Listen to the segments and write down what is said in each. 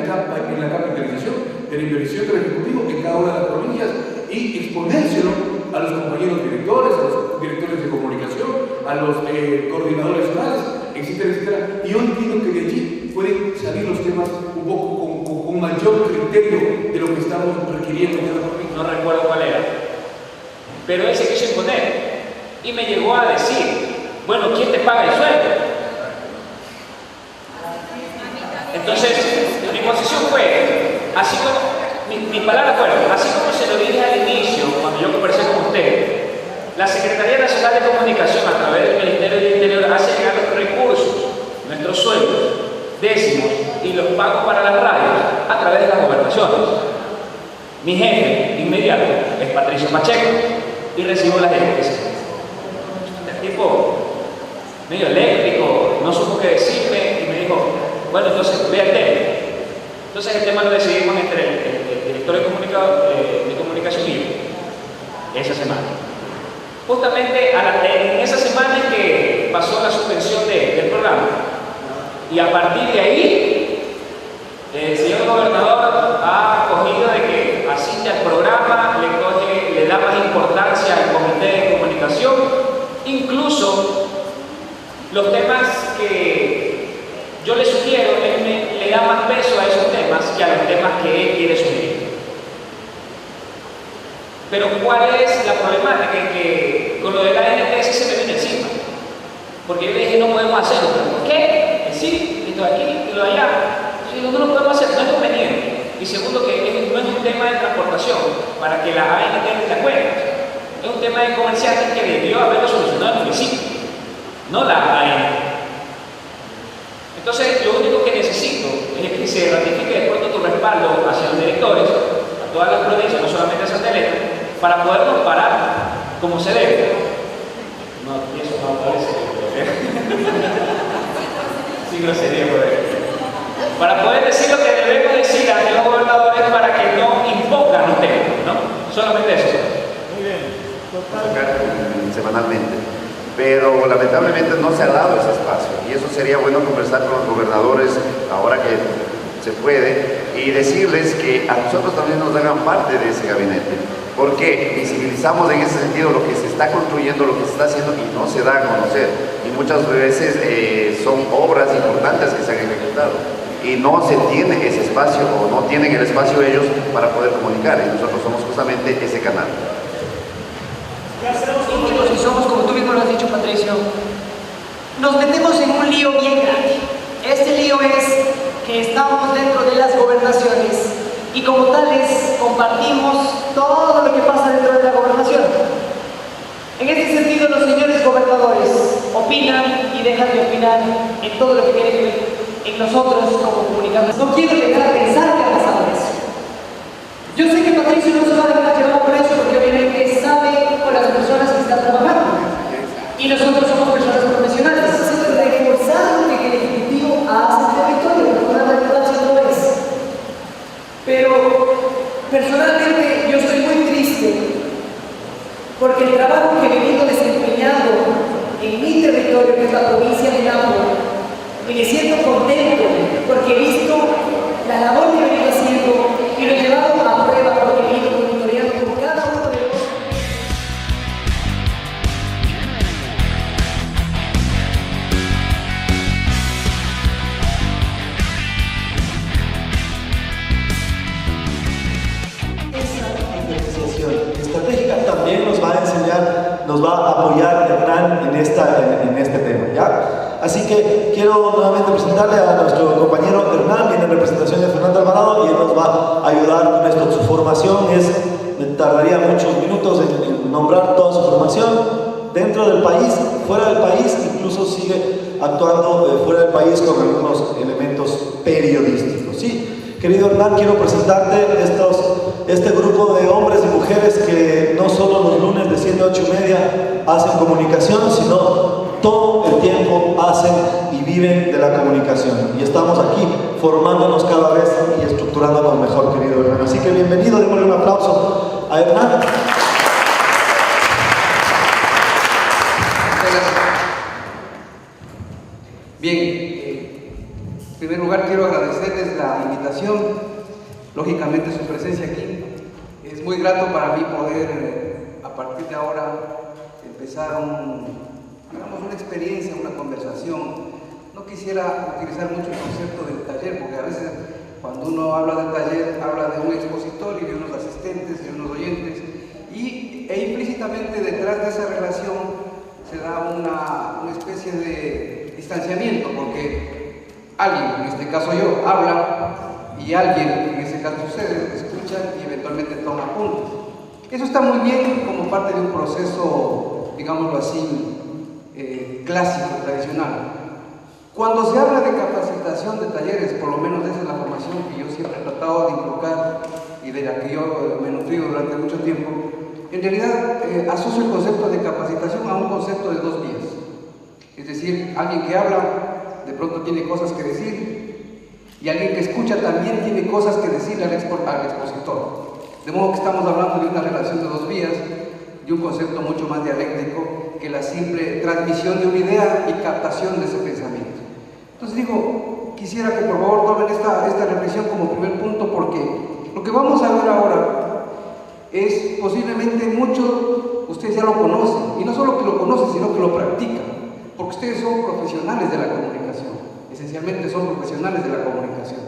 la capitalización de la inversión del Ejecutivo en cada una de las provincias y exponérselo a los compañeros directores, a los directores de comunicación, a los coordinadores zonales, etcétera, etcétera. Y yo entiendo que de allí pueden salir los temas un poco con mayor criterio de lo que estamos requiriendo. No recuerdo cuál era, pero él se quiso imponer y me llegó a decir, bueno, ¿quién te paga el sueldo? Entonces, mi posición fue, así como, mi palabra fue, así como se lo dije al inicio, cuando yo conversé con usted, la Secretaría Nacional de Comunicación, a través del Ministerio del Interior, hace llegar los recursos, nuestros sueldos, décimos y los pagos para las radios a través de las gobernaciones. Mi jefe inmediato es Patricio Pacheco y recibo las electricidades. El tipo medio eléctrico, no supo qué decirme y me dijo, bueno, entonces ve al tema. Entonces el tema lo decidimos entre el director de comunicación y yo, esa semana. Justamente en esa semana es que pasó la suspensión del programa. Y a partir de ahí, el señor gobernador ha cogido de que asiste al programa, le da más importancia al comité de comunicación, incluso los temas que yo le sugiero, él le da más peso a esos temas que a los temas que él quiere sugerir. Pero ¿cuál es la problemática? Que con lo de la NTS se me viene encima. Porque yo le dije, no podemos hacerlo. ¿Por qué? Sí, esto de aquí y lo de allá. Yo digo, no lo podemos hacer, no es conveniente. Y segundo, que no es un tema de transportación, para que la ANT te acuerdes. Es un tema de comerciantes que debió haberlo solucionado el municipio, no la ANT. Entonces, lo único que necesito es que se ratifique de pronto tu respaldo hacia los directores, a todas las provincias, no solamente a Santa Elena, para podernos parar como se debe. No, y eso no parece. Sí, grosería, para poder decir lo que debemos decir a los gobernadores para que no impongan los temas, ¿no? Solamente eso. Muy bien, semanalmente. Pero lamentablemente no se ha dado ese espacio y eso sería bueno conversar con los gobernadores ahora que se puede y decirles que a nosotros también nos hagan parte de ese gabinete, porque visibilizamos en ese sentido lo que se está construyendo, lo que se está haciendo y no se da a conocer, y muchas veces son obras importantes que se han ejecutado y no se tiene ese espacio o no tienen el espacio ellos para poder comunicar, y nosotros somos justamente ese canal. Y somos, como tú mismo lo has dicho, Patricio, nos metemos en un lío bien grande. Este lío es que estamos dentro de las gobernaciones y como tales compartimos todo lo que pasa dentro de la gobernación. En este sentido, los señores gobernadores opinan y dejan de opinar en todo lo que tiene que ver en nosotros como comunicadores. No quiero llegar a pensar que ha pasado eso. Yo sé que Patricio no se va a dejar llevar por eso, porque obviamente sabe con las personas que están trabajando. Y nosotros somos personas profesionales. Entonces, reforzar lo que el Ejecutivo hace en el territorio, porque una redundancia no es. Pero, personalmente, yo estoy muy triste, porque el trabajo que he venido desempeñando en mi territorio, que es la provincia de Napo, me siento contento, porque he visto la labor que he venido haciendo y lo he llevado a prueba, porque he ido monitoreando con cada uno de los... esa diferenciación estratégica también nos va a enseñar, nos va a apoyar Hernán en este tema, ¿ya? Así que quiero nuevamente presentarle a nuestro compañero Hernán, viene en representación de Fernando Alvarado y él nos va a ayudar con esto. Su formación tardaría muchos minutos en nombrar toda su formación dentro del país, fuera del país, incluso sigue actuando fuera del país con algunos elementos periodísticos, ¿sí? Querido Hernán, quiero presentarte este grupo de hombres y mujeres que no solo los lunes de 7 a 8:30 hacen comunicación, sino todo el tiempo hacen y viven de la comunicación. Y estamos aquí formándonos cada vez y estructurándonos mejor, querido Hernán. Así que bienvenido, démosle un aplauso a Hernán. Bien, En primer lugar, quiero agradecerles la invitación, lógicamente su presencia aquí. Es muy grato para mí poder, a partir de ahora, empezar una experiencia, una conversación. No quisiera utilizar mucho el concepto del taller, porque a veces cuando uno habla del taller, habla de un expositor y de unos asistentes, de unos oyentes, e implícitamente detrás de esa relación se da una especie de distanciamiento, porque alguien, en este caso yo, habla y alguien, en este caso ustedes, escuchan y eventualmente toma apuntes. Eso está muy bien como parte de un proceso, digámoslo así, clásico, tradicional. Cuando se habla de capacitación de talleres, por lo menos esa es la formación que yo siempre he tratado de inculcar y de la que yo me he nutrido durante mucho tiempo, en realidad asocio el concepto de capacitación a un concepto de dos vías. Es decir, alguien que habla de pronto tiene cosas que decir y alguien que escucha también tiene cosas que decirle al expositor. De modo que estamos hablando de una relación de dos vías, de un concepto mucho más dialéctico que la simple transmisión de una idea y captación de ese pensamiento. Entonces digo, quisiera que por favor tomen esta reflexión como primer punto, porque lo que vamos a ver ahora es posiblemente mucho, ustedes ya lo conocen, y no solo que lo conocen, sino que lo practican, porque ustedes son profesionales de la comunicación, esencialmente son profesionales de la comunicación.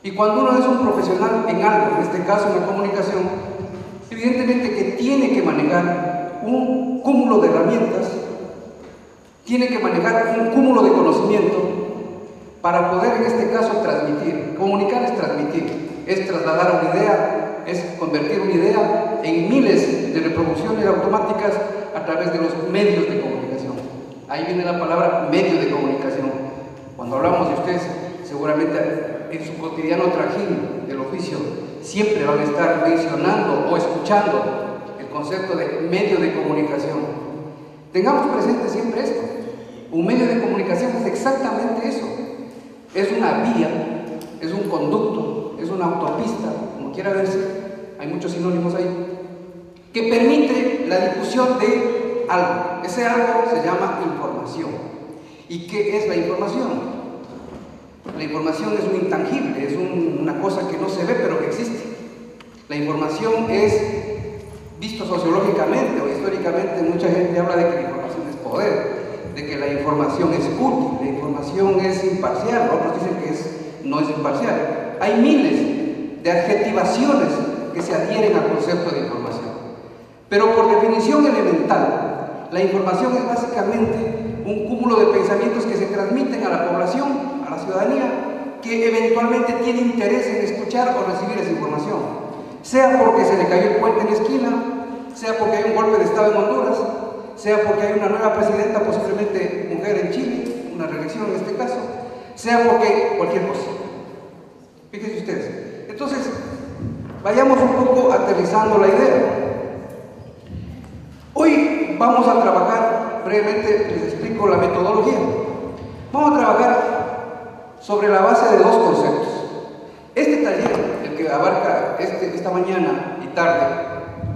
Y cuando uno es un profesional en algo, en este caso en la comunicación, evidentemente que tiene que manejar un cúmulo de herramientas, tiene que manejar un cúmulo de conocimiento para poder en este caso transmitir. Comunicar es transmitir, es trasladar una idea, es convertir una idea en miles de reproducciones automáticas a través de los medios de comunicación. Ahí viene la palabra medio de comunicación. Cuando hablamos de ustedes, seguramente en su cotidiano trajín del oficio, siempre van a estar mencionando o escuchando el concepto de medio de comunicación. Tengamos presente siempre esto. Un medio de comunicación es exactamente eso. Es una vía, es un conducto, es una autopista, como quiera verse, hay muchos sinónimos ahí, que permite la difusión de algo. Ese algo se llama información. ¿Y qué es la información? La información es un intangible, es una cosa que no se ve pero que existe. La información es, visto sociológicamente o históricamente, mucha gente habla de que la información es poder, de que la información es útil, la información es imparcial, otros dicen que no es imparcial. Hay miles de adjetivaciones que se adhieren al concepto de información. Pero por definición elemental, la información es básicamente un cúmulo de pensamientos que se transmiten a la población, a la ciudadanía, que eventualmente tiene interés en escuchar o recibir esa información. Sea porque se le cayó el puente en la esquina, sea porque hay un golpe de Estado en Honduras, sea porque hay una nueva presidenta, posiblemente mujer en Chile, una reelección en este caso, sea porque cualquier cosa. Fíjense ustedes. Entonces, vayamos un poco aterrizando la idea. Hoy vamos a trabajar, brevemente les explico la metodología. Vamos a trabajar sobre la base de dos conceptos. Este taller, el que abarca esta mañana y tarde,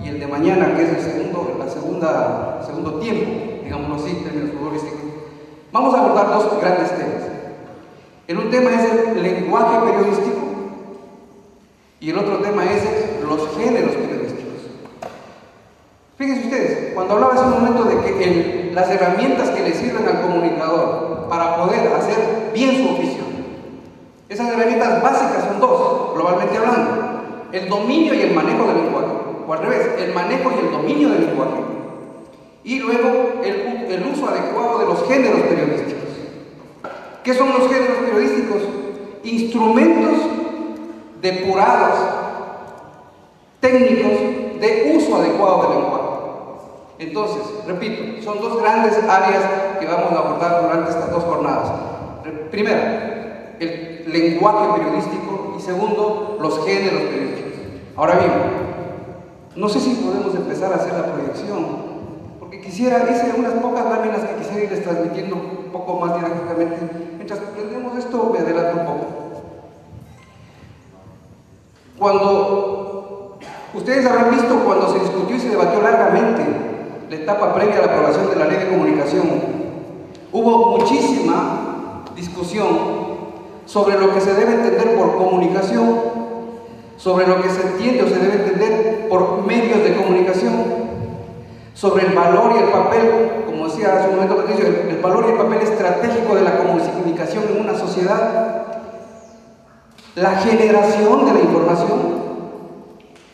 y el de mañana, que es el segundo tiempo, digámoslo así, en términos futbolísticos, vamos a abordar dos grandes temas. Un tema es el lenguaje periodístico y el otro tema es los géneros periodísticos. Fíjense ustedes, cuando hablaba hace un momento de que las herramientas que le sirven al comunicador para poder hacer bien su oficio, esas herramientas básicas son dos, globalmente hablando: el dominio y el manejo del lenguaje, o al revés, el manejo y el dominio del lenguaje, y luego el uso adecuado de los géneros periodísticos. ¿Qué son los géneros periodísticos? Instrumentos depurados, técnicos de uso adecuado del lenguaje. Entonces, repito, son dos grandes áreas que vamos a abordar durante estas dos jornadas. Primero, el lenguaje periodístico, y segundo, los géneros periodísticos. Ahora bien, no sé si podemos empezar a hacer la proyección, porque hice unas pocas láminas que quisiera irles transmitiendo un poco más didácticamente. Mientras aprendemos esto, me adelanto un poco. Cuando ustedes habrán visto, cuando se discutió y se debatió largamente la etapa previa a la aprobación de la Ley de Comunicación, hubo muchísima discusión sobre lo que se debe entender por comunicación, sobre lo que se entiende o se debe entender por medios de comunicación, sobre el valor y el papel, como decía hace un momento Patricio, el valor y el papel estratégico de la comunicación en una sociedad, la generación de la información.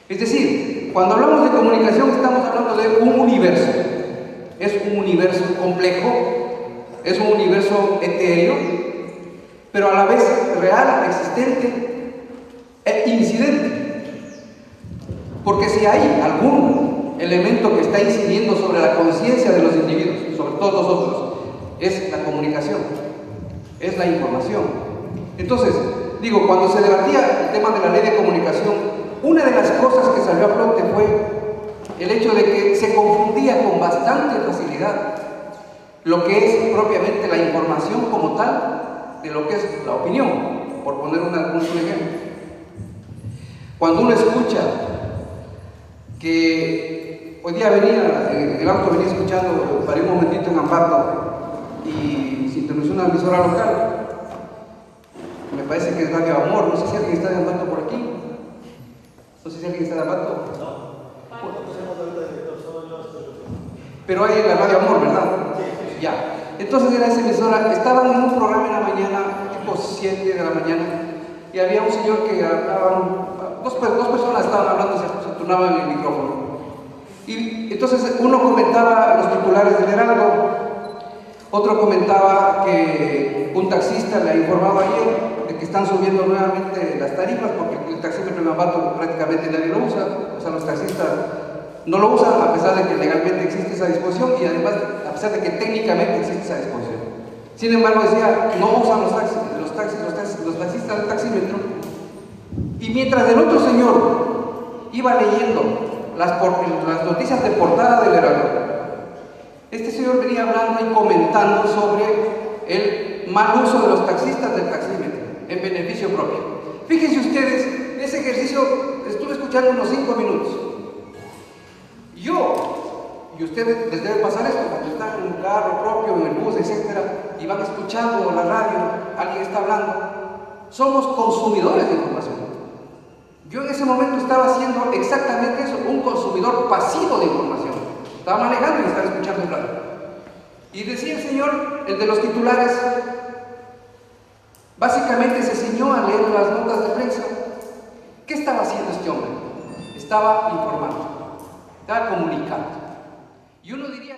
Es decir, cuando hablamos de comunicación estamos hablando de un universo. Es un universo complejo, es un universo etéreo, pero a la vez real, existente e incidente. Porque si hay algún elemento que está incidiendo sobre la conciencia de los individuos, sobre todos nosotros, es la comunicación, es la información. Entonces, digo, cuando se debatía el tema de la ley de comunicación, una de las cosas que salió a flote fue el hecho de que se confundía con bastante facilidad lo que es propiamente la información como tal de lo que es la opinión, por poner un ejemplo. Cuando uno escucha que hoy día venía, en el auto venía escuchando, paré un momentito en Ambato y se introdujo una emisora local, me parece que es Radio Amor, no sé si alguien está de Ambato por aquí, no sé si alguien está de Ambato. Pero hay la Radio Amor, ¿verdad? Ya. Entonces era esa emisora, estaban en un programa en la mañana, tipo 7 de la mañana, y había un señor que hablaban, dos personas estaban hablando, se turnaban el micrófono. Y entonces uno comentaba los titulares del Heraldo, otro comentaba que un taxista le ha informado ayer de que están subiendo nuevamente las tarifas porque el taxímetro en Ambato prácticamente nadie lo usa, o sea, los taxistas no lo usan a pesar de que legalmente existe esa disposición y además a pesar de que técnicamente existe esa disposición. Sin embargo, decía, no usan los taxistas del taxímetro. Y mientras el otro señor iba leyendo las noticias de portada del Heraldo, este señor venía hablando y comentando sobre el mal uso de los taxistas del taxímetro en beneficio propio. Fíjense ustedes, ese ejercicio estuve escuchando unos 5 minutos. Yo, y ustedes les debe pasar esto, cuando están en un carro propio, en el bus, etcétera, y van escuchando la radio, alguien está hablando, somos consumidores de información. Yo en ese momento estaba haciendo exactamente eso, un consumidor pasivo de información. Estaba manejando y estaba escuchando el radio. Y decía el señor, el de los titulares, básicamente se ciñó a leer las notas de prensa. ¿Qué estaba haciendo este hombre? Estaba informando. Estaba comunicando. Y uno diría...